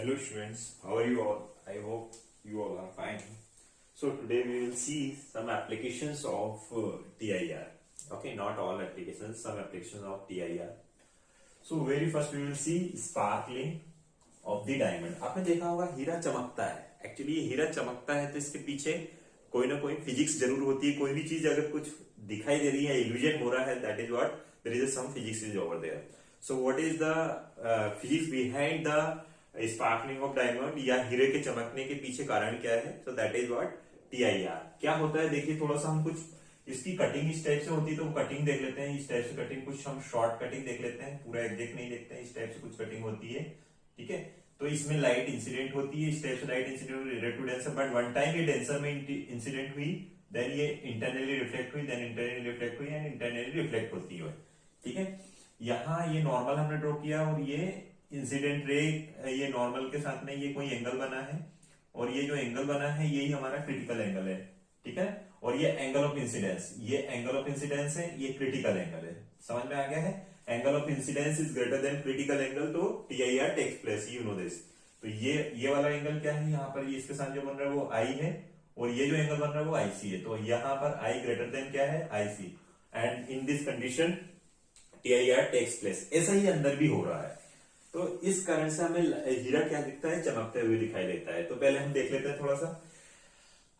Hello students, how are you all? I hope you all are fine. So today we will see some applications of TIR. Okay, not all applications, some applications of TIR. So very first we will see sparkling of the diamond. आपने देखा होगा हीरा चमकता है. Actually ये हीरा चमकता है तो इसके पीछे कोई ना कोई फिजिक्स जरूर होती है. कोई भी चीज अगर कुछ दिखाई दे रही है, इल्यूजन हो रहा है, that is what there is some physics is over there. So what is the physics behind the sparkling of diamond या हीरे के चमकने के पीछे कारण क्या है? So that is what TIR. क्या होता है देखिए, थोड़ा सा हम कुछ इसकी कटिंग इस टाइप से होती है तो कटिंग देख लेते हैं. इस टाइप से कटिंग, कुछ हम शॉर्ट कटिंग देख लेते हैं, पूरा एग्जैक्ट नहीं देखते हैं. इस टाइप से कुछ कटिंग होती है, ठीक है. तो इसमें लाइट इंसिडेंट होती है, इस टाइप से light incident related to denser. But one time ये डेंसर में इंसिडेंट हुई, देन ये इंटरनली रिफ्लेक्ट हुई, देन इंटरनली रिफ्लेक्ट हुई एंड इंटरनली रिफ्लेक्ट होती है, ठीक है. यहाँ ये नॉर्मल हमने ड्रॉ किया और ये इंसिडेंट रे, ये नॉर्मल के साथ में ये कोई एंगल बना है और ये जो एंगल बना है यही हमारा क्रिटिकल एंगल है, ठीक है. और ये एंगल ऑफ इंसिडेंस, ये एंगल ऑफ इंसिडेंस है, ये क्रिटिकल एंगल है. समझ में आ गया है? Angle of incidence is greater than critical angle, तो TIR takes place, you know this. तो ये वाला एंगल क्या है? यहाँ पर ये इसके साथ जो बन रहा है वो I है और ये जो एंगल बन रहा है वो IC है. तो यहाँ पर I ग्रेटर देन क्या है? IC. And in this condition TIR takes place. ऐसा ही अंदर भी हो रहा है. तो इस कारण से हमें हीरा क्या दिखता है? चमकते हुए दिखाई देता है. तो पहले हम देख लेते हैं थोड़ा सा.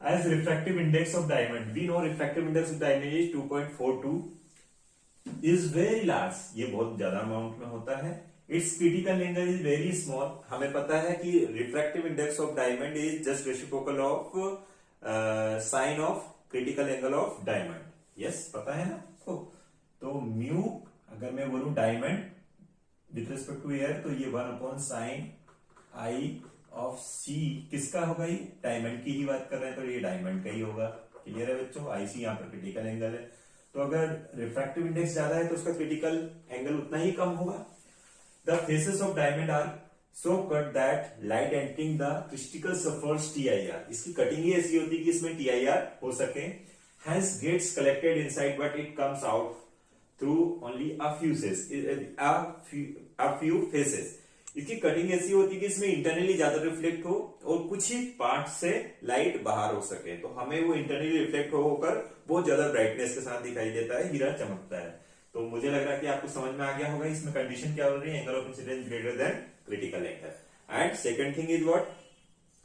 As refractive index of diamond, we know refractive index of diamond is 2.42, is very large. ये बहुत ज्यादा अमाउंट में होता है. It's critical angle is very small. हमें पता है कि refractive index of diamond is just reciprocal of sine of critical angle of diamond. Yes, पता है ना. तो म्यू अगर मैं बोलूं diamond with respect to air, तो ये 1/sin I ऑफ C किसका होगा? ये डायमंड की ही बात कर रहे हैं तो ये डायमंड का ही होगा. क्लियर है बच्चों? IC यहाँ पर क्रिटिकल एंगल है. तो अगर रिफ्रैक्टिव इंडेक्स ज्यादा है तो उसका क्रिटिकल एंगल उतना ही कम होगा. The faces of diamond are so cut that light entering the crystal suffers TIR. इसकी कटिंग ही ऐसी होती है कि इसमें TIR हो सके. Hence gets collected inside but it comes out through only a few faces. इसकी कटिंग ऐसी होती है कि इसमें इंटरनली ज्यादा रिफ्लेक्ट हो और कुछ ही पार्ट से लाइट बाहर हो सके. तो हमें वो इंटरनली रिफ्लेक्ट होकर बहुत ज्यादा ब्राइटनेस के साथ दिखाई देता है, हीरा चमकता है. तो मुझे लग रहा है कि आपको समझ में आ गया होगा. इसमें कंडीशन क्या हो रही है? Angle of incidence greater than critical angle. And second thing is what?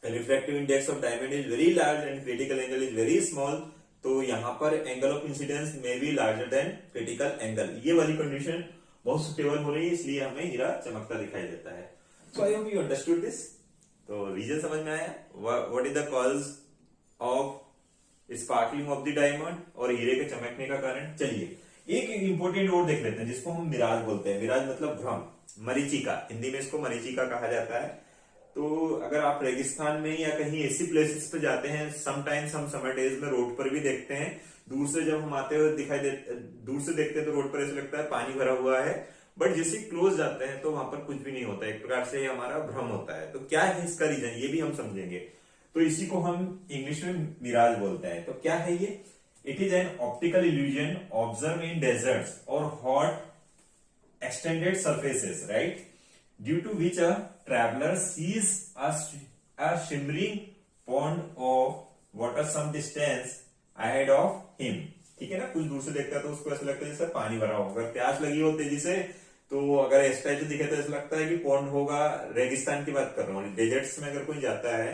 Refractive index of diamond is very large and critical angle is very small. तो यहां पर एंगल ऑफ इंसिडेंस में भी लार्जर देन क्रिटिकल एंगल. ये वाली condition बहुत suitable हो रही है, इसलिए हमें हीरा चमकता दिखाई देता है. So I hope you understood this. तो रीजन समझ में आया? What is the cause of sparkling of the diamond और हीरे के चमकने का कारण. चलिए एक इंपॉर्टेंट और देख लेते हैं जिसको हम मिराज बोलते हैं. मिराज मतलब भ्रम, मरीचिका. हिंदी में इसको मरीचिका कहा जाता है. तो अगर आप रेगिस्तान में या कहीं ऐसी प्लेसेस पे जाते हैं, समटाइम्स हम समर डेज में रोड पर भी देखते हैं. दूर से जब हम आते हुए दूर से देखते हैं तो रोड पर ऐसा लगता है पानी भरा हुआ है, बट जैसे क्लोज जाते हैं तो वहां पर कुछ भी नहीं होता. एक प्रकार से हमारा भ्रम होता है. तो क्या है इसका रीजन, ये भी हम समझेंगे. तो इसी को हम इंग्लिश में मिराज बोलते हैं. तो क्या है ये? It is an optical illusion observe in deserts और hot extended surfaces, right, due to which a traveler sees a shimmering pond of water some distance ahead of him. ठीक है ना? कुछ दूर से देखता है तो उसको ऐसा लगता है जैसे पानी भरा होगा. अगर प्यास लगी हो तेजी से तो अगर इस टाइप से दिखे तो ऐसा लगता है कि पॉन्ड होगा. रेगिस्तान की बात कर रहा हूँ. डेजर्ट्स में अगर कोई जाता है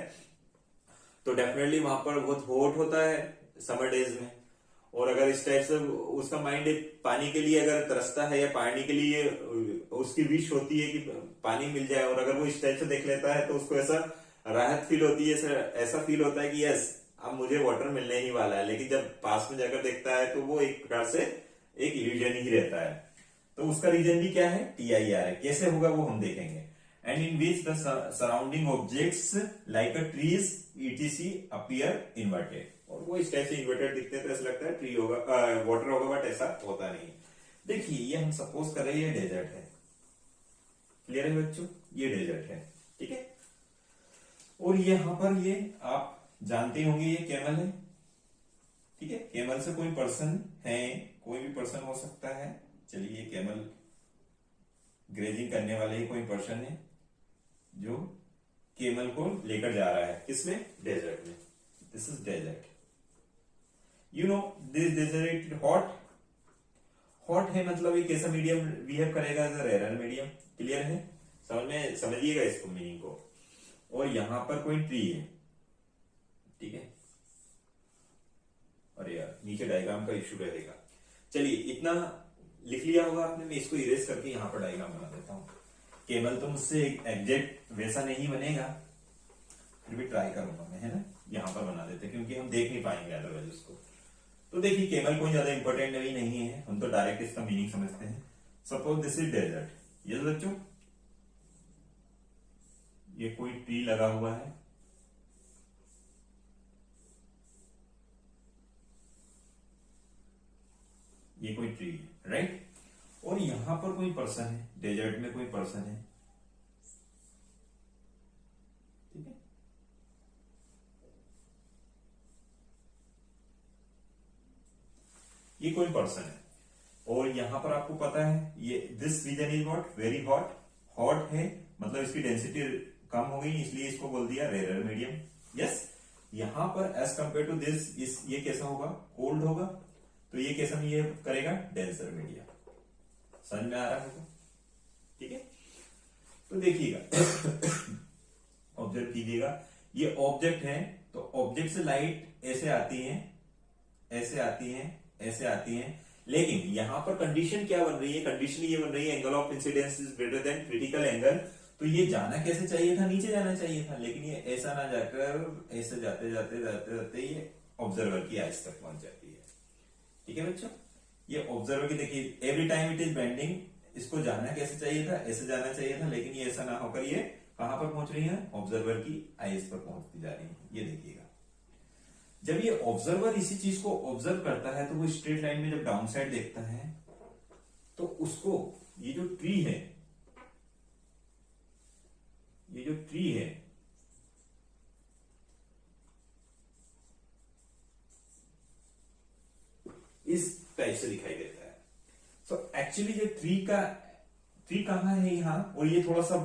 तो डेफिनेटली वहां पर बहुत हॉट होता है समर डेज में. और अगर इस टाइप से उसका माइंड पानी के लिए अगर तरसता है या पानी के लिए उसकी विश होती है कि पानी मिल जाए, और अगर वो इस टाइप से देख लेता है तो उसको ऐसा राहत फील होती है, ऐसा फील होता है कि यस अब मुझे वाटर मिलने ही वाला है. लेकिन जब पास में जाकर देखता है तो वो एक प्रकार से एक इल्यूजन ही रहता है. तो उसका रीजन भी क्या है? TIR है. कैसे होगा वो हम देखेंगे. And in which the surrounding objects like a trees etc appear inverted. और वो इस टाइप से इन्वर्टेड दिखते हैं तो ऐसा लगता है ट्री होगा, वाटर होगा, बट ऐसा होता नहीं. देखिए ये हम सपोज कर रहे हैं ये डेजर्ट है. क्लियर है बच्चों? ये डेजर्ट है, ठीक है. और यहां पर ये आप जानते होंगे ये कैमल है, ठीक है. कैमल से कोई पर्सन है, कोई भी पर्सन हो सकता है. चलिए ये कैमल ग्रेजिंग करने वाले ही कोई पर्सन है जो केमल को लेकर जा रहा है, किसमें, डेजर्ट में। This is desert. You know this desert hot, hot है मतलब ये कैसा मीडियम बिहेव करेगा, as a rare medium. Clear है, समझिएगा इसको मीनिंग को। और यहां पर कोई ट्री है, ठीक है। अरे यार नीचे डायग्राम का इश्यू रहेगा। चलिए इतना लिख लिया होगा आपने, मैं इसको इरेज करके यहां पर डायग्राम बना देता हूं। केवल तो मुझसे एग्जैक्ट वैसा नहीं बनेगा, फिर भी ट्राई करूंगा मैं, है ना। यहां पर बना देते क्योंकि हम देख नहीं पाएंगे अदरवाइज उसको। तो देखिए केवल कोई ज्यादा इंपॉर्टेंट नहीं है, हम तो डायरेक्ट इसका मीनिंग समझते हैं। Suppose this is desert, yes बच्चों, ये कोई ट्री लगा हुआ है, ये कोई ट्री है, राइट। और यहां पर कोई पर्सन है, डेजर्ट में कोई पर्सन है, ठीक है। ये कोई पर्सन है और यहां पर आपको पता है ये this reason is what, very hot. Hot है मतलब इसकी डेंसिटी कम हो गई, इसलिए इसको बोल दिया रेयर मीडियम। यस, यहां पर एज कंपेयर टू दिस ये कैसा होगा, कोल्ड होगा, तो ये कैसा ये करेगा, डेंसर मीडियम। समझ में आ रहा है, ठीक है। तो देखिएगा ऑब्जर्व कीजिएगा, ये ऑब्जेक्ट है, तो ऑब्जेक्ट से लाइट ऐसे आती है, ऐसे आती है, ऐसे आती है, लेकिन यहां पर कंडीशन क्या बन रही है, कंडीशन ये बन रही है angle of incidence is greater than critical angle. तो ये जाना कैसे चाहिए था, नीचे जाना चाहिए था, लेकिन ये ऐसा ना जाकर ऐसे जाते जाते जाते जाते ये ऑब्जर्वर की आइज तक पहुंच जाती है, ठीक है बच्चों। ये ऑब्जर्वर की देखिए every time it is bending, इसको जाना कैसे चाहिए था, ऐसे जाना चाहिए था, लेकिन ये ऐसा ना होकर ये कहां पर पहुंच रही है, ऑब्जर्वर की आइज पर पहुंचती जा रही है। ये देखिएगा, जब ये ऑब्जर्वर इसी चीज को ऑब्जर्व करता है तो वो स्ट्रेट लाइन में जब डाउन साइड देखता है तो उसको ये जो ट्री है, ये जो ट्री है, इस टाइप से दिखाई देता है। सो एक्चुअली जो ट्री कहां है यहां, और ये थोड़ा सा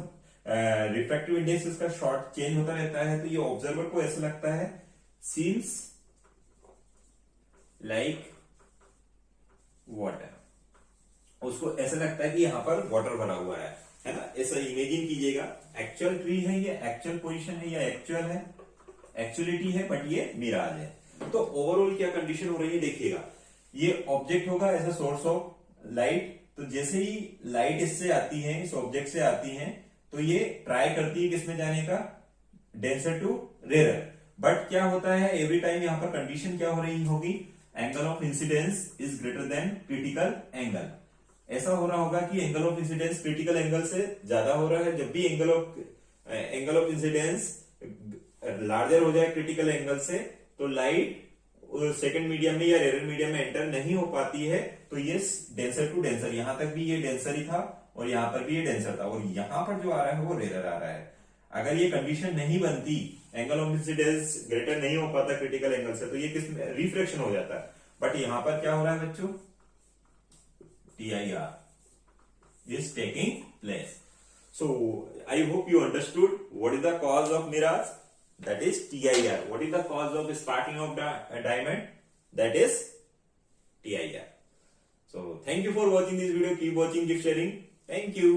रिफ्रैक्टिव इंडेक्स इसका शॉर्ट चेंज होता रहता है, तो ये ऑब्जर्वर को ऐसा लगता है सीम्स लाइक वाटर, उसको ऐसा लगता है कि यहां पर वाटर भरा हुआ है ना। ऐसा इमेजिन कीजिएगा, एक्चुअल ट्री है, ये एक्चुअल पोजीशन है, या एक्चुअल है, एक्चुअलिटी है, बट ये मिराज है। तो ओवरऑल क्या कंडीशन हो रही है देखिएगा, ये ऑब्जेक्ट होगा as a source of light, तो जैसे ही लाइट इससे आती है, इस ऑब्जेक्ट से आती है, तो ये ट्राई करती है किसमें जाने का, डेंसर टू रेयर। बट क्या होता है एवरी टाइम यहां पर कंडीशन क्या हो रही होगी, angle of incidence is greater than critical angle. ऐसा हो रहा होगा कि angle of incidence critical angle से ज्यादा हो रहा है। जब भी एंगल ऑफ इंसिडेंस लार्जर हो जाए क्रिटिकल एंगल से, तो लाइट सेकंड मीडियम में या रेयर मीडियम में एंटर नहीं हो पाती है, तो ये डेंसर टू डेंसर, यहां तक भी ये डेंसर ही था और यहां पर भी ये डेंसर था, और यहां पर जो आ रहा है वो रेयर आ रहा है। अगर ये कंडीशन नहीं बनती, एंगल ऑफ इंसिडेंस ग्रेटर नहीं हो पाता क्रिटिकल एंगल से, तो ये किस रिफ्लेक्शन हो जाता है। बट यहां पर क्या हो रहा है बच्चों, TIR is taking place. So I hope you understood what is the cause of mirage, that is TIR. What is the cause of sparking of the diamond, that is TIR. So thank you for watching this video. Keep watching, keep sharing. Thank you.